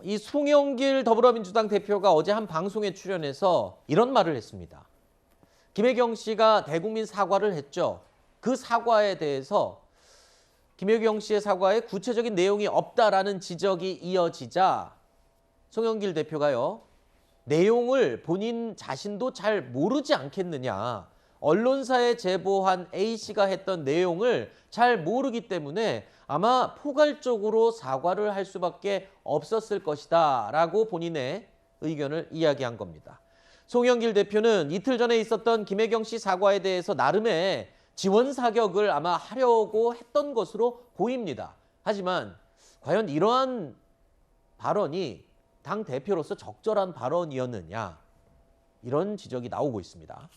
이 송영길 더불어민주당 대표가 어제 한 방송에 출연해서 이런 말을 했습니다. 김혜경 씨가 대국민 사과를 했죠. 그 사과에 대해서 김혜경 씨의 사과에 구체적인 내용이 없다라는 지적이 이어지자 송영길 대표가요. 내용을 본인 자신도 잘 모르지 않겠느냐. 언론사에 제보한 A씨가 했던 내용을 잘 모르기 때문에 아마 포괄적으로 사과를 할 수밖에 없었을 것이다 라고 본인의 의견을 이야기한 겁니다. 송영길 대표는 이틀 전에 있었던 김혜경 씨 사과에 대해서 나름의 지원 사격을 아마 하려고 했던 것으로 보입니다. 하지만 과연 이러한 발언이 당 대표로서 적절한 발언이었느냐 이런 지적이 나오고 있습니다.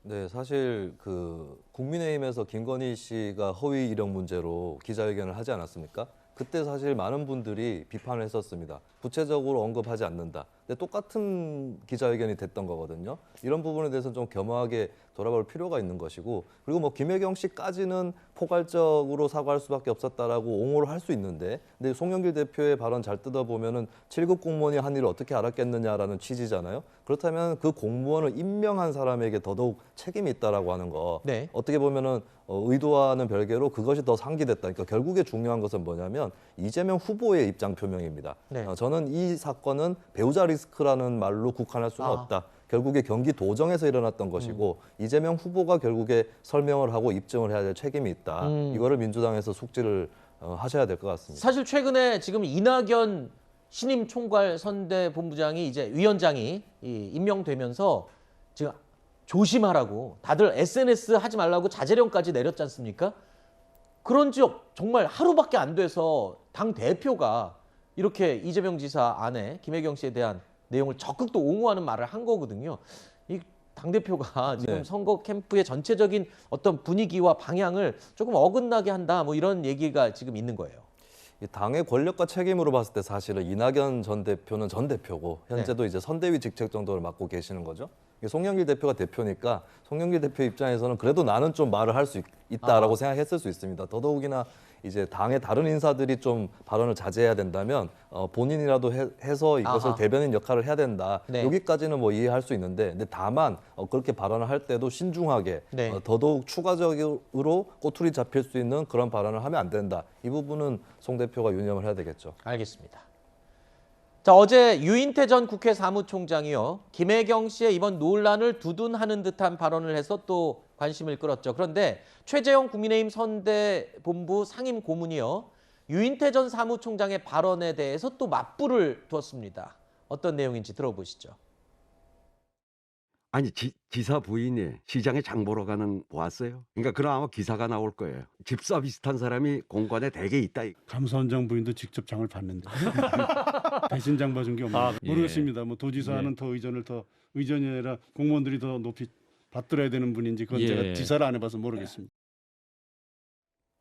네, 사실 그 국민의힘에서 김건희 씨가 허위 이력 문제로 기자회견을 하지 않았습니까? 그때 사실 많은 분들이 비판을 했었습니다. 구체적으로 언급하지 않는다. 근데 똑같은 기자회견이 됐던 거거든요. 이런 부분에 대해서는 좀 겸허하게 돌아볼 필요가 있는 것이고, 그리고 뭐 김혜경 씨까지는 포괄적으로 사과할 수밖에 없었다라고 옹호를 할 수 있는데, 근데 송영길 대표의 발언 잘 뜯어보면은 7급 공무원이 한 일을 어떻게 알았겠느냐라는 취지잖아요. 그렇다면 그 공무원을 임명한 사람에게 더더욱 책임이 있다라고 하는 거. 네. 어떻게 보면은 의도와는 별개로 그것이 더 상기됐다. 그러니까 결국에 중요한 것은 뭐냐면 이재명 후보의 입장 표명입니다. 네. 저는 이 사건은 배우자 리스크라는 말로 국한할 수는 없다. 결국에 경기 도정에서 일어났던 것이고 이재명 후보가 결국에 설명을 하고 입증을 해야 될 책임이 있다. 이거를 민주당에서 숙지를 하셔야 될 것 같습니다. 사실 최근에 지금 이낙연 신임 총괄 선대본부장이 이제 위원장이 임명되면서 지금 조심하라고 다들 SNS 하지 말라고 자제령까지 내렸지 않습니까? 그런지 정말 하루밖에 안 돼서 당 대표가 이렇게 이재명 지사 아내 김혜경 씨에 대한 내용을 적극 또 옹호하는 말을 한 거거든요. 이 당대표가 지금 네. 선거 캠프의 전체적인 어떤 분위기와 방향을 조금 어긋나게 한다 뭐 이런 얘기가 지금 있는 거예요. 이 당의 권력과 책임으로 봤을 때 사실은 이낙연 전 대표는 전 대표고 현재도 이제 선대위 직책 정도를 맡고 계시는 거죠. 송영길 대표가 대표니까 송영길 대표 입장에서는 그래도 나는 좀 말을 할 수 있다라고 생각했을 수 있습니다. 더더욱이나 이제 당의 다른 인사들이 좀 발언을 자제해야 된다면 본인이라도 해서 이것을 대변인 역할을 해야 된다. 네. 여기까지는 뭐 이해할 수 있는데, 근데 다만 그렇게 발언을 할 때도 신중하게 네. 더더욱 추가적으로 꼬투리 잡힐 수 있는 그런 발언을 하면 안 된다. 이 부분은 송 대표가 유념을 해야 되겠죠. 알겠습니다. 자, 어제 유인태 전 국회 사무총장이요. 김혜경 씨의 이번 논란을 두둔하는 듯한 발언을 해서 또 관심을 끌었죠. 그런데 최재형 국민의힘 선대본부 상임 고문이요. 유인태 전 사무총장의 발언에 대해서 또 맞불을 두었습니다. 어떤 내용인지 들어보시죠. 아니 지사 부인이 시장에 장 보러 가는 보았어요. 그러니까 그럼 아마 기사가 나올 거예요. 집사 비슷한 사람이 공관에 대개 있다. 감사원장 부인도 직접 장을 봤는데 대신 장 봐준 게 없나요? 모르겠습니다. 뭐 도지사는 더 의전이 아니라 공무원들이 더 높이 받들어야 되는 분인지 그건 제가 지사를 안 해봐서 모르겠습니다.